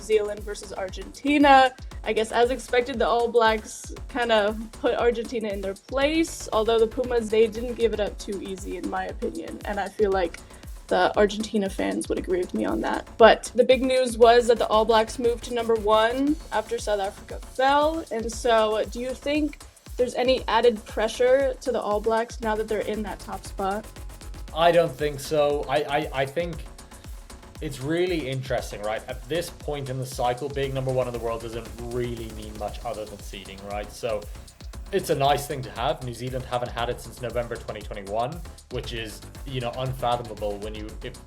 Zealand versus Argentina. I guess as expected, the All Blacks kind of put Argentina in their place, although the Pumas, they didn't give it up too easy in my opinion, and I feel like the Argentina fans would agree with me on that. But the big news was that the All Blacks moved to number 1 after South Africa fell, and so do you think there's any added pressure to the All Blacks now that they're in that top spot? I don't think so. I think it's really interesting, right? At this point in the cycle, being number 1 in the world doesn't really mean much other than seeding, right? So it's a nice thing to have. New Zealand haven't had it since November 2021, which is, unfathomable when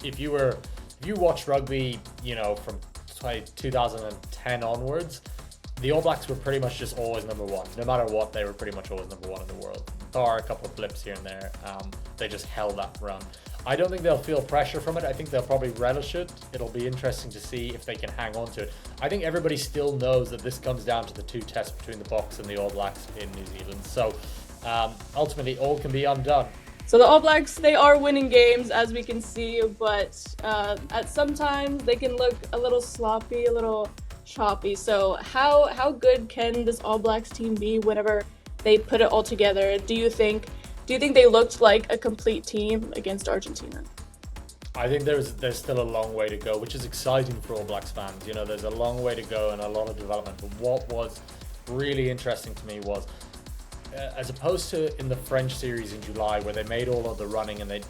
if you watch rugby, from 2010 onwards, the All Blacks were pretty much just always number 1. No matter what, they were pretty much always number 1 in the world. Bar a couple of blips here and there, they just held that run. I don't think they'll feel pressure from it. I think they'll probably relish it. It'll be interesting to see if they can hang on to it. I think everybody still knows that this comes down to the 2 tests between the Boks and the All Blacks in New Zealand. So ultimately, all can be undone. So the All Blacks, they are winning games, as we can see, but at some times they can look a little sloppy, a little choppy. So how good can this All Blacks team be whenever they put it all together? Do you think they looked like a complete team against Argentina? I think there's still a long way to go, which is exciting for All Blacks fans. There's a long way to go and a lot of development. But what was really interesting to me was, as opposed to in the French series in July, where they made all of the running and they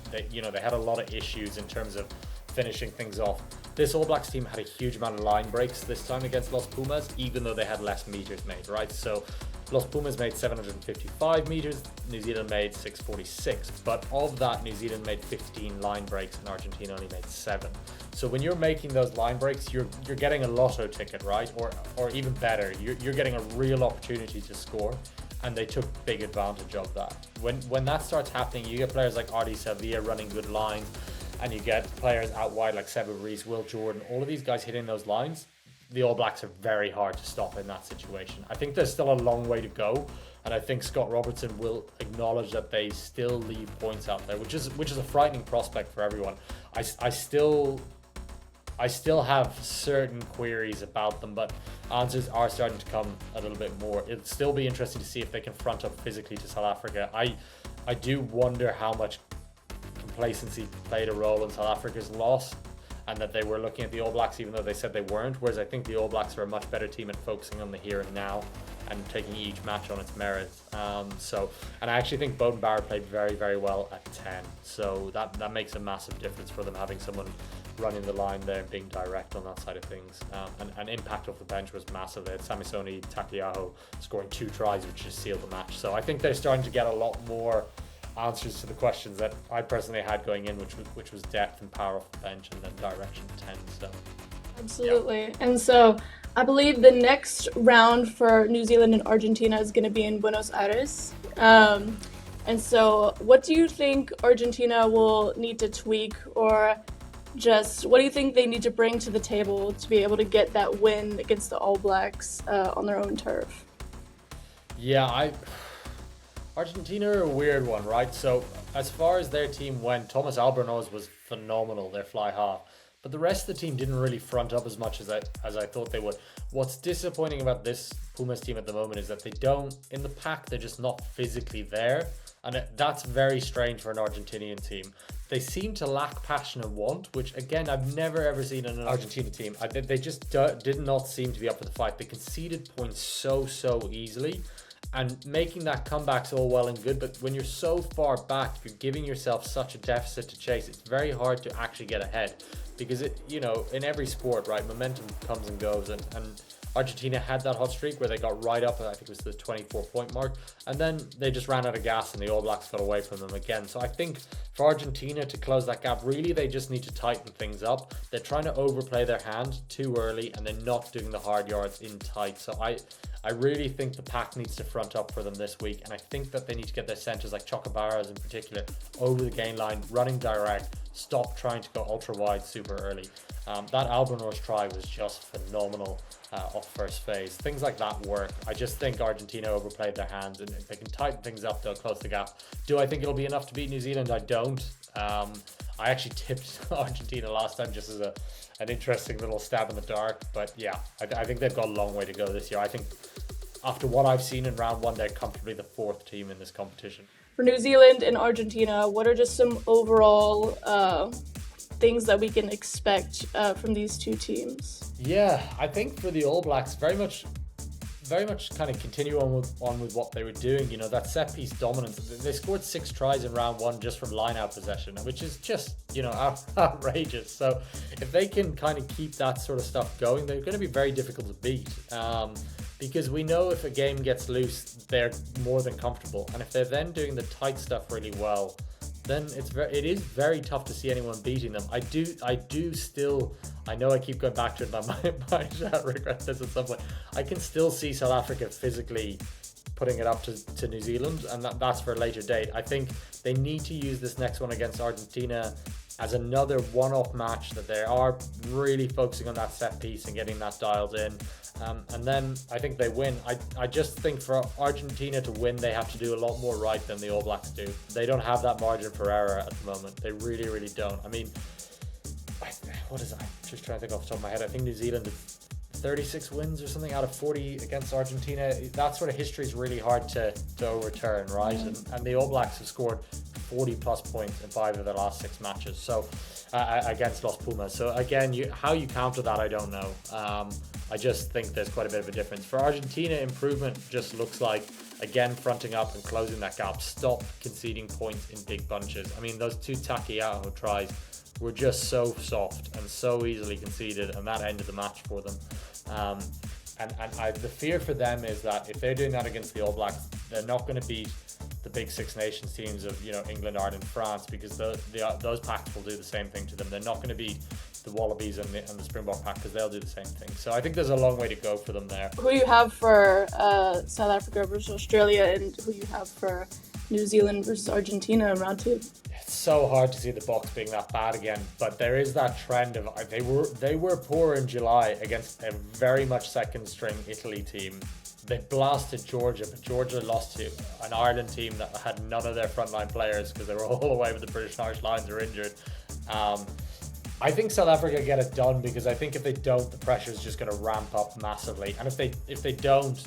had a lot of issues in terms of finishing things off, this All Blacks team had a huge amount of line breaks this time against Los Pumas, even though they had less meters made, right? So Los Pumas made 755 meters, New Zealand made 646, but of that, New Zealand made 15 line breaks and Argentina only made 7. So when you're making those line breaks, you're getting a lotto ticket, right? Or even better, you're getting a real opportunity to score, and they took big advantage of that. When that starts happening, you get players like Artie Sevilla running good lines, and you get players out wide like Seba Reese, Will Jordan, all of these guys hitting those lines. The All Blacks are very hard to stop in that situation. I think there's still a long way to go, and I think Scott Robertson will acknowledge that they still leave points out there, which is a frightening prospect for everyone. I still have certain queries about them, but answers are starting to come a little bit more. It'll still be interesting to see if they can front up physically to South Africa. I do wonder how much complacency played a role in South Africa's loss, and that they were looking at the All Blacks even though they said they weren't, whereas I think the All Blacks are a much better team at focusing on the here and now and taking each match on its merits. And I actually think Beauden Barrett played very, very well at 10, so that makes a massive difference for them, having someone running the line there and being direct on that side of things. And impact off the bench was massive. They had Samisoni Takiaho scoring 2 tries, which just sealed the match. So I think they're starting to get a lot more answers to the questions that I personally had going in, which was depth and power off the bench and then direction 10. So absolutely. Yeah. And so I believe the next round for New Zealand and Argentina is going to be in Buenos Aires. And so what do you think Argentina will need to tweak, or just what do you think they need to bring to the table to be able to get that win against the All Blacks on their own turf? Yeah, Argentina are a weird one, right? So as far as their team went, Thomas Albornoz was phenomenal, their fly half. But the rest of the team didn't really front up as much as I thought they would. What's disappointing about this Pumas team at the moment is that they don't, in the pack, they're just not physically there. And that's very strange for an Argentinian team. They seem to lack passion and want, which again, I've never ever seen in an Argentina team. They just did not seem to be up for the fight. They conceded points so easily. And making that comeback's all well and good, but when you're so far back, you're giving yourself such a deficit to chase. It's very hard to actually get ahead, because in every sport, right, momentum comes and goes, and Argentina had that hot streak where they got right up, I think it was the 24-point mark, and then they just ran out of gas and the All Blacks got away from them again. So I think for Argentina to close that gap, really they just need to tighten things up. They're trying to overplay their hand too early, and they're not doing the hard yards in tight. So I really think the pack needs to front up for them this week, and I think that they need to get their centres, like Chocobaras in particular, over the gain line, running direct, stop trying to go ultra wide super early. That Albornoz try was just phenomenal off first phase. Things like that work. I just think Argentina overplayed their hands, and if they can tighten things up, they'll close the gap. Do I think it'll be enough to beat New Zealand? I don't. I actually tipped Argentina last time just as an interesting little stab in the dark. But yeah, I think they've got a long way to go this year. I think after what I've seen in round one, they're comfortably the fourth team in this competition. For New Zealand and Argentina, what are just some overall things that we can expect from these two teams? Yeah, I think for the All Blacks, very much kind of continue on with what they were doing. You know, that set piece dominance. They scored 6 tries in round one just from line out possession, which is just, you know, outrageous. So if they can kind of keep that sort of stuff going, they're going to be very difficult to beat. Because we know if a game gets loose, they're more than comfortable. And if they're then doing the tight stuff really well, then it is very tough to see anyone beating them. I do still, I know I keep going back to it, but I shall regret this at some point. I can still see South Africa physically putting it up to New Zealand, and that's for a later date. I think they need to use this next one against Argentina as another one-off match, that they are really focusing on that set piece and getting that dialed in. And then I think they win. I just think for Argentina to win, they have to do a lot more right than the All Blacks do. They don't have that margin for error at the moment. They really, really don't. I mean, what is it? I'm just trying to think off the top of my head. I think New Zealand did 36 wins or something out of 40 against Argentina. That sort of history is really hard to overturn, right? And the All Blacks have scored 40 plus points in 5 of their last 6 matches. So against Los Pumas. So again, how you counter that, I don't know. I just think there's quite a bit of a difference. For Argentina, improvement just looks like, again, fronting up and closing that gap. Stop conceding points in big bunches. I mean, those 2 Takiyaho tries were just so soft and so easily conceded, and that ended the match for them. The fear for them is that if they're doing that against the All Blacks, they're not going to beat the big Six Nations teams of, you know, England, Ireland, France, because those packs will do the same thing to them. They're not going to beat the Wallabies and the Springbok pack, because they'll do the same thing. So I think there's a long way to go for them there. Who you have for South Africa versus Australia, and who you have for New Zealand versus Argentina in round 2? It's so hard to see the Boks being that bad again, but there is that trend of they were poor in July against a very much second string Italy team. They blasted Georgia, but Georgia lost to an Ireland team that had none of their frontline players because they were all away with the British and Irish Lions are injured. I think South Africa get it done, because I think if they don't, the pressure is just going to ramp up massively. And if they don't,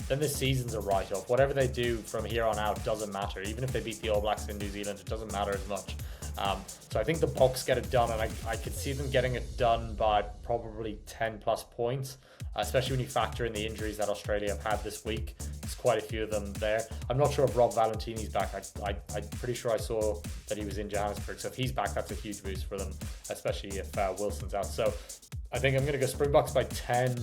then this season's a write-off. Whatever they do from here on out doesn't matter. Even if they beat the All Blacks in New Zealand, it doesn't matter as much. So I think the Boks get it done, and I could see them getting it done by probably 10 plus points, especially when you factor in the injuries that Australia have had this week. There's quite a few of them there. I'm not sure if Rob Valentini's back. I'm pretty sure I saw that he was in Johannesburg. So if he's back, that's a huge boost for them, especially if Wilson's out. So I think I'm going to go Springboks by 10.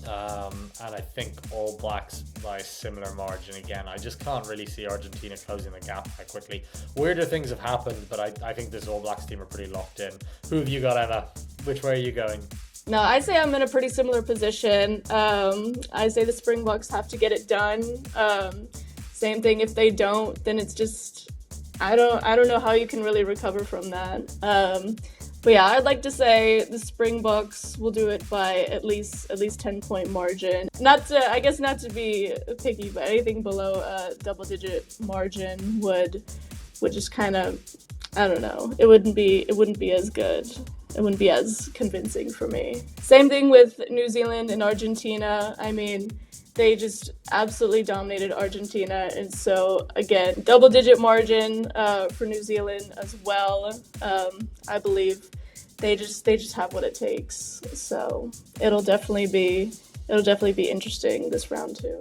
And I think All Blacks by a similar margin again. I just can't really see Argentina closing the gap that quickly. Weirder things have happened, but I think this All Blacks team are pretty locked in. Who have you got, Emma? Which way are you going? No, I'd say I'm in a pretty similar position. I say the Springboks have to get it done. Same thing, if they don't, then it's just, I don't know how you can really recover from that. But yeah, I'd like to say the Springboks will do it by at least 10-point margin. Not to be picky, but anything below a double-digit margin would just kind of, I don't know. It wouldn't be as good. It wouldn't be as convincing for me. Same thing with New Zealand and Argentina. I mean, they just absolutely dominated Argentina, and so again, double-digit margin for New Zealand as well. I believe they just have what it takes. So it'll definitely be interesting this round 2.